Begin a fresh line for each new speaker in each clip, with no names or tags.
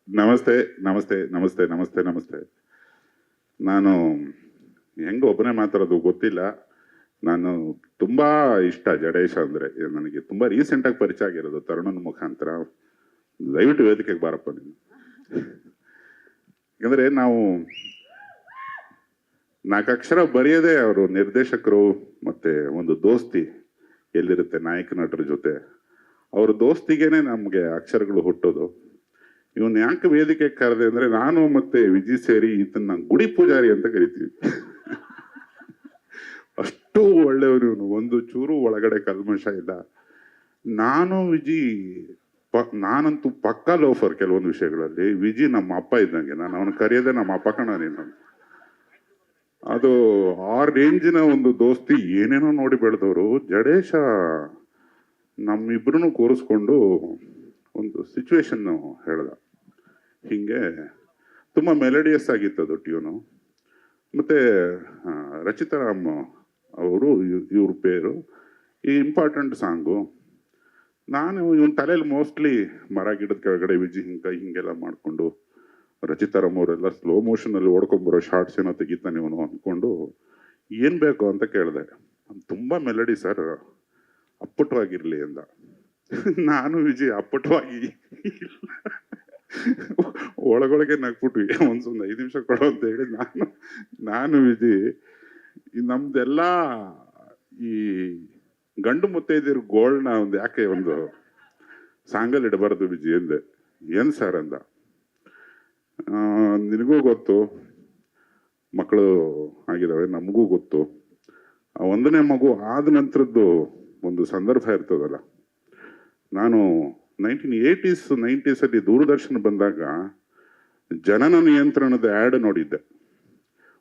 ನಮಸ್ತೆ ನಮಸ್ತೆ ನಮಸ್ತೆ ನಮಸ್ತೆ ನಮಸ್ತೆ. ನಾನು ಹೆಂಗೆ ಒಬ್ಬನೇ ಮಾತಾಡೋದು ಗೊತ್ತಿಲ್ಲ. ನಾನು ತುಂಬಾ ಇಷ್ಟ ಜಡೇಶ ಅಂದರೆ. ನನಗೆ ತುಂಬ ರೀಸೆಂಟಾಗಿ ಪರಿಚಯ ಆಗಿರೋದು ತರುಣನ ಮುಖಾಂತರ. ದಯವಿಟ್ಟು ವೇದಿಕೆಗೆ ಬಾರಪ್ಪ ನೀನು. ಯಾಕಂದರೆ ನಾವು 4 ಅಕ್ಷರ ಬರೆಯೋದೇ ಅವರು ನಿರ್ದೇಶಕರು ಮತ್ತು ಒಂದು ದೋಸ್ತಿ ಎಲ್ಲಿರುತ್ತೆ ನಾಯಕ ನಟರ ಜೊತೆ, ಅವ್ರ ದೋಸ್ತಿಗೇನೆ ನಮಗೆ ಅಕ್ಷರಗಳು ಹುಟ್ಟೋದು. ಇವನ್ ಯಾಕೆ ವೇದಿಕೆ ಕರೆದೆ ಅಂದ್ರೆ, ನಾನು ಮತ್ತೆ ವಿಜಿ ಸೇರಿ ಈತನ್ನ ಗುಡಿ ಪೂಜಾರಿ ಅಂತ ಕರಿತೀವಿ. ಅಷ್ಟು ಒಳ್ಳೆಯವರು ಇವನು, ಒಂದು ಚೂರು ಒಳಗಡೆ ಕಲ್ಮಶ ಇಲ್ಲ. ನಾನು ವಿಜಿ ನಾನಂತೂ ಪಕ್ಕಾ ಲೋಫರ್ ಕೆಲವೊಂದು ವಿಷಯಗಳಲ್ಲಿ. ವಿಜಿ ನಮ್ಮ ಅಪ್ಪ ಇದ್ದಂಗೆ, ನಾನು ಅವನು ಕರೆಯೋದೇ ನಮ್ಮ ಅಪ್ಪ ಕಣ ನೀನು. ಅದು ಆ ರೇಂಜಿನ ಒಂದು ದೋಸ್ತಿ, ಏನೇನೋ ನೋಡಿ ಬೆಳೆದವರು. ಜಡೇಶ ನಮ್ಮಿಬ್ರು ಕೂರಿಸ್ಕೊಂಡು ಒಂದು ಸಿಚುವೇಶನ್ ಹೇಳ್ದ. ಹಿಂಗೆ ತುಂಬ ಮೆಲಡಿಯಸ್ ಆಗಿತ್ತು ಅದು ಟ್ಯೂನು. ಮತ್ತು ರಚಿತಾರಾಮ್ ಅವರು ಇವ್ರ ಪೇರು, ಈ ಇಂಪಾರ್ಟೆಂಟ್ ಸಾಂಗು. ನಾನು ಇವನ್ ತಲೆಯಲ್ಲಿ ಮೋಸ್ಟ್ಲಿ ಮರ ಗಿಡದ ಕೆಳಗಡೆ ವಿಜಿ ಹಿಂಗೆಲ್ಲ ಮಾಡಿಕೊಂಡು ರಚಿತಾರಾಮ್ ಅವರೆಲ್ಲ ಸ್ಲೋ ಮೋಷನಲ್ಲಿ ಓಡ್ಕೊಂಬರೋ ಶಾರ್ಟ್ಸ್ ಏನೋ ತೆಗಿತಾನೆ ಇವನು ಅಂದ್ಕೊಂಡು ಏನು ಬೇಕು ಅಂತ ಕೇಳಿದೆ. ತುಂಬ ಮೆಲಡಿ ಸರ್, ಅಪ್ಪಟವಾಗಿರಲಿ ಅಂದ. ನಾನು ವಿಜಯ್ ಅಪ್ಪಟವಾಗಿ ಒಳಗೊಳಗೆ ನಗ್ಬಿಟ್ವಿ. ಒಂದು 5 ನಿಮಿಷ ಕೊಡೋ ಅಂತ ಹೇಳಿ ನಾನು ವಿಜಯ್ ನಮ್ದೆಲ್ಲ ಈ ಗಂಡು ಮುತ್ತೈದಿರು ಗೋಲ್ಡ್ನ ಒಂದು ಯಾಕೆ ಒಂದು ಸಾಂಗಲ್ಲಿ ಇಡಬಾರ್ದು ವಿಜಯ್ ಅಂದೆ. ಏನು ಸರ್ ಅಂದ. ನಿನಗೂ ಗೊತ್ತು ಮಕ್ಕಳು ಆಗಿದ್ದಾವೆ, ನಮಗೂ ಗೊತ್ತು. ಆ 1ನೇ ಮಗು ಆದ ನಂತರದ್ದು ಒಂದು ಸಂದರ್ಭ ಇರ್ತದಲ್ಲ. ನಾನು 1980s 90s ಅಲ್ಲಿ ದೂರದರ್ಶನ ಬಂದಾಗ ಜನನ ನಿಯಂತ್ರಣದ ಆ್ಯಡ್ ನೋಡಿದ್ದೆ.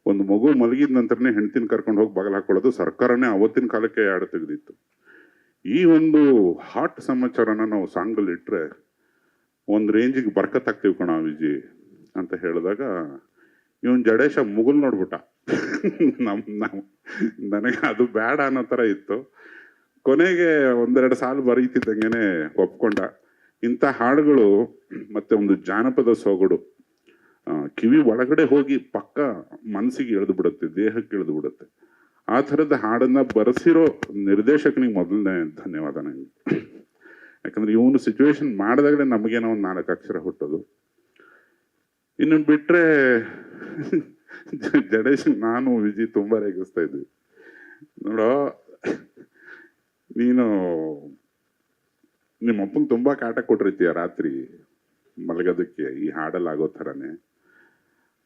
ಒಂದು ಮಗು ಮಲಗಿದ ನಂತರನೇ ಹೆಂಡ್ತಿನ ಕರ್ಕೊಂಡು ಹೋಗಿ ಬಾಗಿಲು ಹಾಕೊಳ್ಳೋದು. ಸರ್ಕಾರನೇ ಅವತ್ತಿನ ಕಾಲಕ್ಕೆ ಆ್ಯಡ್ ತೆಗೆದಿತ್ತು. ಈ ಒಂದು ಹಾಟ್ ಸಮಾಚಾರನ ನಾವು ಸಾಂಗಲ್ಲಿ ಇಟ್ಟರೆ ಒಂದು ರೇಂಜಿಗೆ ಬರ್ಕತ್ತಾಗ್ತೀವಿ ಕಣ ವಿಜಿ ಅಂತ ಹೇಳಿದಾಗ ಇವನ್ ಜಡೇಶ ಮುಗುಲ್ ನೋಡ್ಬಿಟ್ಟ. ನನಗೆ ಅದು ಬೇಡ ಅನ್ನೋ ಥರ ಇತ್ತು. ಕೊನೆಗೆ 1-2 ಸಾಲು ಬರೀತಿದ್ದಂಗೆನೆ ಒಪ್ಕೊಂಡ. ಇಂಥ ಹಾಡುಗಳು ಮತ್ತೆ ಒಂದು ಜಾನಪದ ಸೊಗಡು ಕಿವಿ ಒಳಗಡೆ ಹೋಗಿ ಪಕ್ಕ ಮನಸ್ಸಿಗೆ ಇಳಿದು ಬಿಡುತ್ತೆ, ದೇಹಕ್ಕೆ ಇಳಿದು ಬಿಡುತ್ತೆ. ಆ ಥರದ ಹಾಡನ್ನ ಬರೆಸಿರೋ ನಿರ್ದೇಶಕನಿಗೆ ಮೊದಲನೇ ಧನ್ಯವಾದ ನನಗೆ. ಯಾಕಂದ್ರೆ ಇವನು ಸಿಚುವೇಶನ್ ಮಾಡಿದಾಗಲೇ ನಮಗೇನೋ ಒಂದು 4 ಅಕ್ಷರ ಹುಟ್ಟೋದು. ಇನ್ನು ಬಿಟ್ರೆ ಜಡೇಶ್ ನಾನು ವಿಜಿ ತುಂಬಾ ರೇಗಿಸ್ತಾ ಇದ್ವಿ. ನೋಡೋ, ನೀನು ನಿಮ್ಮ ಅಪ್ಪಂಗೆ ತುಂಬಾ ಕಾಟ ಕೊಟ್ಟಿರ್ತೀಯ ರಾತ್ರಿ ಮಲಗೋದಕ್ಕೆ ಈ ಹಾಡಲ್ಲಿ ಆಗೋ ಥರನೇ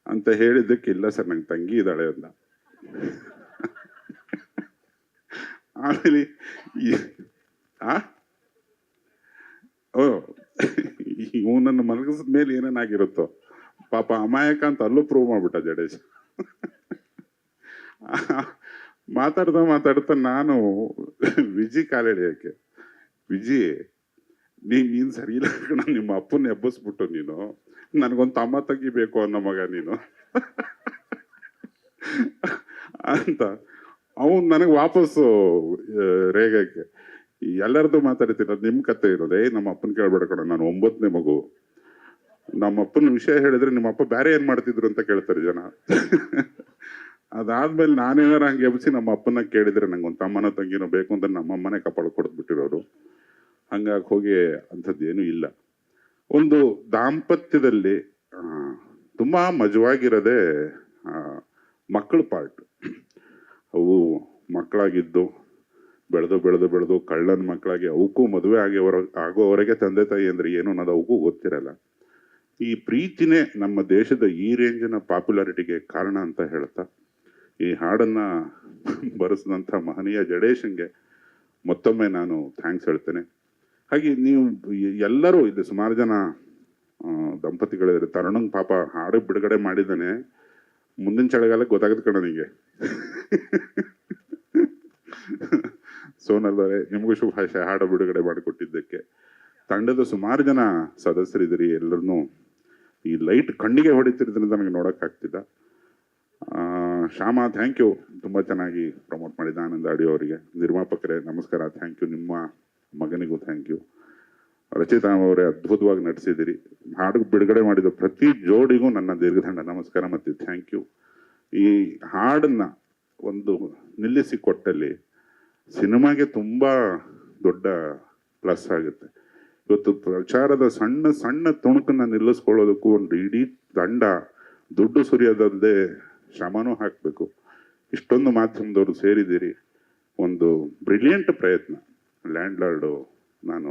ಅಂತ ಹೇಳಿದ್ದಕ್ಕೆ, ಇಲ್ಲ ಸರ್ ನಂಗೆ ತಂಗಿ ಇದ್ದಾಳೆ ಅಂದ. ಆಮೇಲೆ ಇವನನ್ನು ಮಲಗಿಸಿದ ಮೇಲೆ ಏನೇನಾಗಿರುತ್ತೋ ಪಾಪ ಅಮಾಯಕ ಅಂತ ಅಲ್ಲೂ ಪ್ರೂವ್ ಮಾಡ್ಬಿಟ್ಟ ಜಡೇಶ್. ಮಾತಾಡ್ತಾ ನಾನು ವಿಜಿ ಕಾಲೆಳೆಯಕ್ಕೆ, ವಿಜಿ ನೀನ್ ಸರಿ ಇಲ್ಲ ಕಣ, ನಿಮ್ಮ ಅಪ್ಪನ ಎಬ್ಬಿಸ್ಬಿಟ್ಟು ನೀನು ನನಗೊಂದು ತಮ್ಮ ತೆಗಿಬೇಕು ಅನ್ನೋ ಮಗ ನೀನು ಅಂತ ಅವನು ನನಗೆ ವಾಪಸ್ಸು ರೇಗಕ್ಕೆ. ಎಲ್ಲರದ್ದು ಮಾತಾಡ್ತೀನಿ, ನಿಮ್ ಕತೆ ಇರೋದೇ. ನಮ್ಮ ಅಪ್ಪನ ಕೇಳ್ಬೇಡ ಕಣ, ನಾನು 9ನೇ ಮಗು. ನಮ್ಮ ಅಪ್ಪನ ವಿಷಯ ಹೇಳಿದ್ರೆ ನಿಮ್ಮ ಅಪ್ಪ ಬೇರೆ ಏನ್ ಮಾಡ್ತಿದ್ರು ಅಂತ ಕೇಳ್ತಾರೆ ಜನ. ಅದಾದ್ಮೇಲೆ ನಾನೇನಾರ ಹಂಗೆ ಎಬ್ಸಿ ನಮ್ಮ ಅಪ್ಪನ ಕೇಳಿದ್ರೆ ನಂಗೆ ಒಂದು ತಮ್ಮನ ತಂಗಿನೋ ಬೇಕು ಅಂತ ನಮ್ಮ ಅಮ್ಮನೇ ಕಪಾಳ ಕೊಡ್ಬಿಟ್ಟಿರೋರು. ಹಂಗಾಗಿ ಹೋಗಿ ಅಂಥದ್ದು ಏನೂ ಇಲ್ಲ. ಒಂದು ದಾಂಪತ್ಯದಲ್ಲಿ ತುಂಬಾ ಮಜವಾಗಿರೋದೇ ಮಕ್ಕಳ ಪಾರ್ಟ್. ಅವು ಮಕ್ಕಳಾಗಿದ್ದು ಬೆಳೆದು ಕಳ್ಳನ ಮಕ್ಕಳಾಗಿ ಅವಕ್ಕೂ ಮದುವೆ ಆಗೋವರೆಗೆ ತಂದೆ ತಾಯಿ ಅಂದ್ರೆ ಏನು ಅನ್ನೋದು ಅವಕ್ಕೂ ಗೊತ್ತಿರಲ್ಲ. ಈ ಪ್ರೀತಿನೇ ನಮ್ಮ ದೇಶದ ಈ ರೇಂಜಿನ ಪಾಪ್ಯುಲಾರಿಟಿಗೆ ಕಾರಣ ಅಂತ ಹೇಳ್ತಾ ಈ ಹಾಡನ್ನ ಬರೆಸಿದಂಥ ಮಹನೀಯ ಜಡೇಶನ್ಗೆ ಮತ್ತೊಮ್ಮೆ ನಾನು ಥ್ಯಾಂಕ್ಸ್ ಹೇಳ್ತೇನೆ. ಹಾಗೆ ನೀವು ಎಲ್ಲರೂ ಇಲ್ಲಿ ಸುಮಾರು ಜನ ದಂಪತಿಗಳಿದ್ರೆ, ತರುಣಂಗ್ ಪಾಪ ಹಾಡು ಬಿಡುಗಡೆ ಮಾಡಿದ್ದಾನೆ, ಮುಂದಿನ ಚಳಿಗಾಲಕ್ಕೆ ಗೊತ್ತಾಗದ್ ಕಣ ನಿಂಗೆ. ಸೋನಲ್ ಅವರೇ, ನಿಮಗೂ ಶುಭಾಶಯ ಹಾಡು ಬಿಡುಗಡೆ ಮಾಡಿಕೊಟ್ಟಿದ್ದಕ್ಕೆ. ತಂಡದ ಸುಮಾರು ಜನ ಸದಸ್ಯರಿದ್ದೀರಿ, ಎಲ್ಲರನ್ನೂ ಈ ಲೈಟ್ ಕಣ್ಣಿಗೆ ಹೊಡಿತಿರೋದ್ರಿಂದ ನನಗೆ ನೋಡೋಕ್ಕಾಗ್ತಿದ್ದ. ಶ್ಯಾಮ ಥ್ಯಾಂಕ್ ಯು, ತುಂಬ ಚೆನ್ನಾಗಿ ಪ್ರಮೋಟ್ ಮಾಡಿದ್ದ. ಆನಂದ ಆಡಿಯೋ ಅವರಿಗೆ, ನಿರ್ಮಾಪಕರೇ ನಮಸ್ಕಾರ, ಥ್ಯಾಂಕ್ ಯು. ನಿಮ್ಮ ಮಗನಿಗೂ ಥ್ಯಾಂಕ್ ಯು. ರಚಿತಾ ಅವರೇ ಅದ್ಭುತವಾಗಿ ನಟಿಸಿದಿರಿ. ಹಾಡು ಬಿಡುಗಡೆ ಮಾಡಿದ ಪ್ರತಿ ಜೋಡಿಗೂ ನನ್ನ ದೀರ್ಘದಂಡ ನಮಸ್ಕಾರ ಮತ್ತು ಥ್ಯಾಂಕ್ ಯು. ಈ ಹಾಡನ್ನ ಒಂದು ನಿಲ್ಲಿಸಿ ಕೊಟ್ಟಲ್ಲಿ ಸಿನಿಮಾಗೆ ತುಂಬಾ ದೊಡ್ಡ ಪ್ಲಸ್ ಆಗುತ್ತೆ. ಇವತ್ತು ಪ್ರಚಾರದ ಸಣ್ಣ ಸಣ್ಣ ತುಣುಕನ್ನ ನಿಲ್ಲಿಸ್ಕೊಳ್ಳೋದಕ್ಕೂ ಒಂದು ಇಡೀ ತಂಡ ದುಡ್ಡು ಸುರಿಯೋದಲ್ಲದೆ ಶ್ರಮನೂ ಹಾಕಬೇಕು. ಇಷ್ಟೊಂದು ಮಾಧ್ಯಮದವರು ಸೇರಿದ್ದೀರಿ. ಒಂದು ಬ್ರಿಲಿಯಂಟ್ ಪ್ರಯತ್ನ. ಲ್ಯಾಂಡ್ಲಾರ್ಡು ನಾನು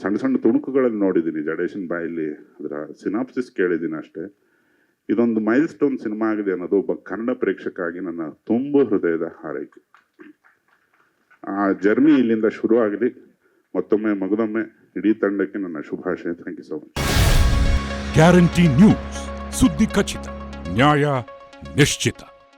ಸಣ್ಣ ಸಣ್ಣ ತುಣುಕುಗಳಲ್ಲಿ ನೋಡಿದ್ದೀನಿ, ಜಡೇಶನ್ ಬಾಯಲ್ಲಿ ಅದರ ಸಿನಾಪ್ಸಿಸ್ ಕೇಳಿದ್ದೀನಿ ಅಷ್ಟೇ. ಇದೊಂದು ಮೈಲ್ ಸ್ಟೋನ್ ಸಿನಿಮಾ ಆಗಿದೆ ಅನ್ನೋದು ಒಬ್ಬ ಕನ್ನಡ ಪ್ರೇಕ್ಷಕ ಆಗಿ ನನ್ನ ತುಂಬ ಹೃದಯದ ಹಾರೈಕೆ. ಆ ಜರ್ನಿ ಇಲ್ಲಿಂದ ಶುರು ಆಗಲಿ. ಮತ್ತೊಮ್ಮೆ ಮಗದೊಮ್ಮೆ ಇಡೀ ತಂಡಕ್ಕೆ ನನ್ನ ಶುಭಾಶಯ. Thank you so much.
Guarantee news, ಸುದ್ದಿ ಖಚಿತ, ನ್ಯಾಯ ನಿಶ್ಚಿತ.